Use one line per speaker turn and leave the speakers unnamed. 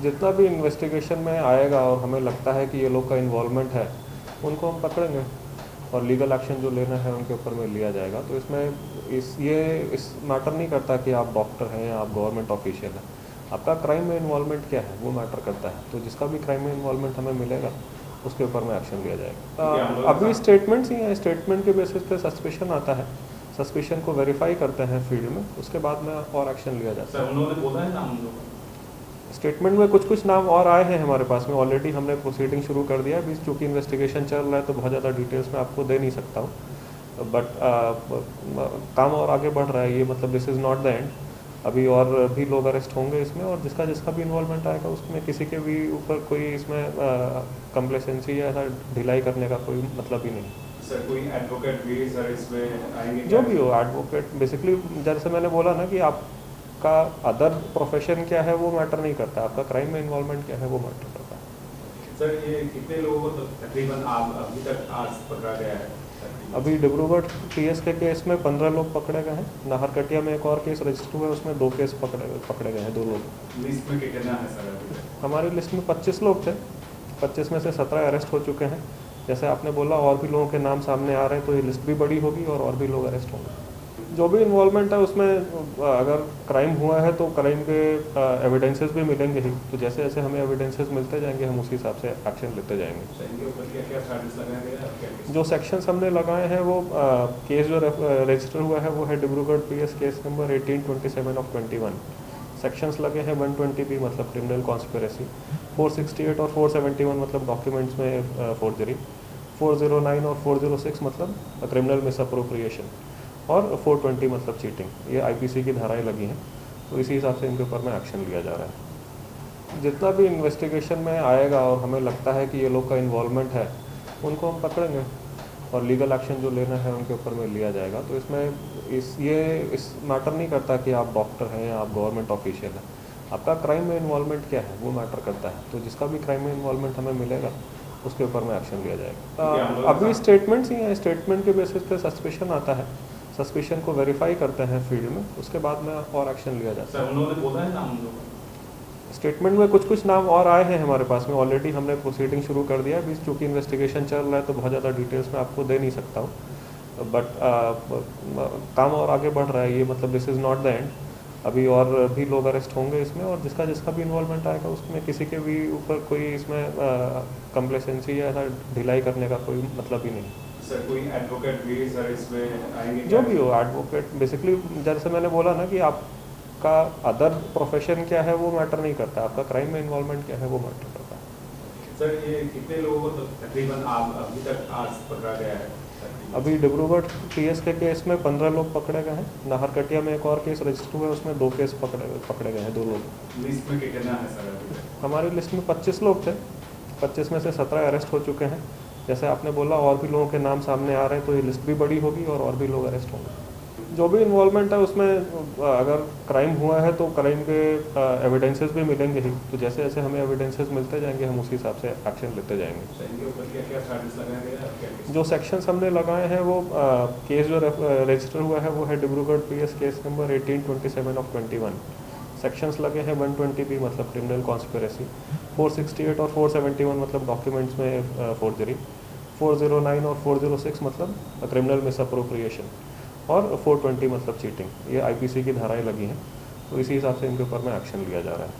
जितना भी इन्वेस्टिगेशन में आएगा और हमें लगता है कि ये लोग का इन्वॉल्वमेंट है, उनको हम पकड़ेंगे और लीगल एक्शन जो लेना है उनके ऊपर में लिया जाएगा। तो इसमें इस मैटर नहीं करता कि आप डॉक्टर हैं या आप गवर्नमेंट ऑफिशियल हैं। आपका क्राइम में इन्वॉल्वमेंट क्या है वो मैटर करता है। तो जिसका भी क्राइम में इन्वॉल्वमेंट हमें मिलेगा उसके ऊपर में एक्शन लिया जाएगा। अभी स्टेटमेंट्स ही हैं, स्टेटमेंट के बेसिस पे सस्पिशन आता है, सस्पिशन को वेरीफाई करते हैं फील्ड में, उसके बाद में और एक्शन लिया जाता है।
उन्होंने बोला है नाम
स्टेटमेंट में कुछ नाम और आए हैं हमारे पास में, ऑलरेडी हमने प्रोसीडिंग शुरू कर दिया है। अभी चूँकि इन्वेस्टिगेशन चल रहा है तो बहुत ज़्यादा डिटेल्स में आपको दे नहीं सकता हूँ, बट काम और आगे बढ़ रहा है ये, मतलब this is not the end. अभी और भी लोग अरेस्ट होंगे इसमें, और जिसका जिसका भी इन्वॉल्वमेंट आएगा उसमें किसी के भी ऊपर कोई इसमें कंप्लेसेंसी या ऐसा ढिलाई करने का कोई मतलब ही नहीं।
सर कोई एडवोकेट भी सर इसमें आएंगे?
जो भी हो एडवोकेट, बेसिकली जैसे मैंने बोला ना कि आपका अदर प्रोफेशन क्या है वो मैटर नहीं करता, आपका क्राइम में इन्वॉल्वमेंट क्या है वो मैटर करता है।
सर ये कितने लोगों को तकरीबन आप अभी तक आज पकड़ा गया है?
अभी डिब्रूगढ़ पीएस के केस में 15 लोग पकड़े गए हैं। नाहरकटिया में एक और केस रजिस्टर हुआ है, उसमें 2 केस पकड़े गए हैं, 2 लोग।
लिस्ट में कितना है सर अभी तक?
हमारी लिस्ट में 25 लोग थे, 25 में से 17 अरेस्ट हो चुके हैं। जैसे आपने बोला और भी लोगों के नाम सामने आ रहे हैं तो ये लिस्ट भी बड़ी होगी और भी लोग अरेस्ट होंगे। जो भी इन्वॉल्वमेंट है उसमें अगर क्राइम हुआ है तो क्राइम के एविडेंसेस भी मिलेंगे ही। तो जैसे जैसे हमें एविडेंसेस मिलते जाएंगे हम उसी हिसाब से एक्शन लेते जाएंगे। जो सेक्शंस हमने लगाए हैं वो केस जो रजिस्टर हुआ है वो है Dibrugarh PS case number 1827 of 21। Sections लगे हैं 120 मतलब क्रिमिनल कॉन्स्पिरेसी, 468 और 471 मतलब डॉक्यूमेंट्स में फोर्जरी, 409 और 406 मतलब क्रिमिनल मिसअप्रोप्रिएशन, और 420 मतलब चीटिंग। ये आईपीसी की धाराएं लगी हैं, तो इसी हिसाब से इनके ऊपर में एक्शन लिया जा रहा है। जितना भी इन्वेस्टिगेशन में आएगा और हमें लगता है कि ये लोग का इन्वॉल्वमेंट है, उनको हम पकड़ेंगे और लीगल एक्शन जो लेना है उनके ऊपर में लिया जाएगा। तो इसमें इस मैटर नहीं करता कि आप डॉक्टर हैं या आप गवर्नमेंट ऑफिशियल हैं। आपका क्राइम में इन्वॉल्वमेंट क्या है वो मैटर करता है। तो जिसका भी क्राइम में इन्वॉल्वमेंट हमें मिलेगा उसके ऊपर में एक्शन लिया जाएगा। अभी स्टेटमेंट्स ही हैं, स्टेटमेंट के बेसिस पे सस्पिशन आता है, सस्पिशन को वेरीफाई करते हैं फील्ड में, उसके बाद में और एक्शन लिया जाता है।
उन्होंने बोला है नाम
स्टेटमेंट में कुछ नाम और आए हैं हमारे पास में, ऑलरेडी हमने प्रोसीडिंग शुरू कर दिया है। अभी चूँकि इन्वेस्टिगेशन चल रहा है तो बहुत ज़्यादा डिटेल्स में आपको दे नहीं सकता हूँ, बट काम और आगे बढ़ रहा है ये, मतलब this is not the end. अभी और भी लोग अरेस्ट होंगे इसमें, और जिसका जिसका भी इन्वॉल्वमेंट आएगा उसमें किसी के भी ऊपर कोई इसमें कंप्लेसेंसी या ऐसा ढिलाई करने का कोई मतलब ही नहीं।
सर कोई एडवोकेट भी सर इसमें आएंगे?
जो भी हो एडवोकेट, बेसिकली जैसे मैंने बोला ना कि आपका अदर प्रोफेशन क्या है वो मैटर नहीं करता, आपका क्राइम में इन्वॉल्वमेंट क्या है वो मैटर करता है।
सर ये कितने लोगों को तकरीबन आप अभी तक आज पकड़ा गया है?
अभी डिब्रूगढ़ पीएस के केस में 15 लोग पकड़े गए हैं। नाहरकटिया में एक और केस रजिस्टर हुआ है, उसमें 2 केस पकड़े गए हैं, 2 लोग।
लिस्ट में कितना है सर अभी तक?
हमारी लिस्ट में 25 लोग थे, 25 में से 17 अरेस्ट हो चुके हैं। जैसे आपने बोला और भी लोगों के नाम सामने आ रहे हैं तो ये लिस्ट भी बड़ी होगी और भी लोग अरेस्ट होंगे। जो भी इन्वॉल्वमेंट है उसमें अगर क्राइम हुआ है तो क्राइम के एविडेंसेस भी मिलेंगे ही। तो जैसे जैसे हमें एविडेंसेस मिलते जाएंगे हम उसी हिसाब से एक्शन लेते जाएंगे। जो सेक्शंस हमने लगाए हैं वो केस जो रजिस्टर हुआ है वो है Dibrugarh PS case number 1827 of 21। Sections लगे हैं 120 मतलब क्रिमिनल कॉन्स्पिरेसी, 468 और 471 मतलब डॉक्यूमेंट्स में फोर्जरी, 409 और 406 मतलब क्रिमिनल मिसअप्रोप्रिएशन, और 420 मतलब चीटिंग। ये आईपीसी की धाराएं लगी हैं, तो इसी हिसाब से इनके ऊपर में एक्शन लिया जा रहा है।